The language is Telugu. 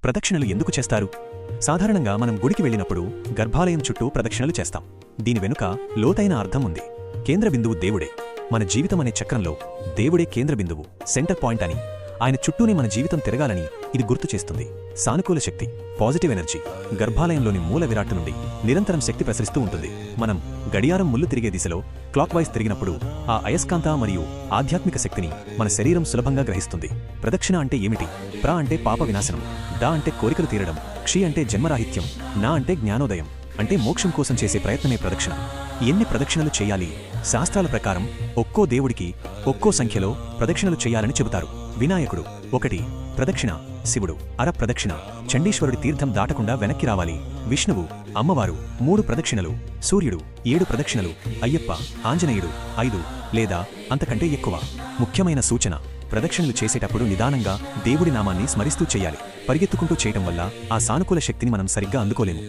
ప్రదక్షిణలు ఎందుకు చేస్తారు? సాధారణంగా మనం గుడికి వెళ్ళినప్పుడు గర్భాలయం చుట్టూ ప్రదక్షిణలు చేస్తాం. దీని వెనుక లోతైన అర్థం ఉంది. కేంద్ర బిందువు దేవుడే. మన జీవితం అనే చక్రంలో దేవుడే కేంద్ర బిందువు, సెంటర్ పాయింట్ అని, ఆయన చుట్టూనే మన జీవితం తిరగాలని ఇది గుర్తు చేస్తుంది. సానుకూల శక్తి, పాజిటివ్ ఎనర్జీ గర్భాలయంలోని మూల విరాట్ నుండి నిరంతరం శక్తి ప్రసరిస్తూ ఉంటుంది. మనం గడియారం ముళ్ళు తిరిగే దిశలో క్లాక్ వైజ్ తిరిగినప్పుడు ఆ అయస్కాంత మరియు ఆధ్యాత్మిక శక్తిని మన శరీరం సులభంగా గ్రహిస్తుంది. ప్రదక్షిణ అంటే ఏమిటి? ప్ర అంటే పాప వినాశనం, డ అంటే కోరికలు తీరడం, క్షి అంటే జన్మరాహిత్యం, నా అంటే జ్ఞానోదయం, అంటే మోక్షం కోసం చేసే ప్రయత్నమే ప్రదక్షిణ. ఎన్ని ప్రదక్షిణలు చేయాలి? శాస్త్రాల ప్రకారం ఒక్కో దేవుడికి ఒక్కో సంఖ్యలో ప్రదక్షిణలు చేయాలని చెబుతారు. వినాయకుడు 1 ప్రదక్షిణ, శివుడు అర ప్రదక్షిణ, చండీశ్వరుడి తీర్థం దాటకుండా వెనక్కి రావాలి, విష్ణువు, అమ్మవారు 3 ప్రదక్షిణలు, సూర్యుడు 7 ప్రదక్షిణలు, అయ్యప్ప, ఆంజనేయుడు 5 లేదా అంతకంటే ఎక్కువ. ముఖ్యమైన సూచన: ప్రదక్షిణలు చేసేటప్పుడు నిదానంగా దేవుడి నామాన్ని స్మరిస్తూ చేయాలి. పరిగెత్తుకుంటూ చేయటం వల్ల ఆ సానుకూల శక్తిని మనం సరిగ్గా అందుకోలేము.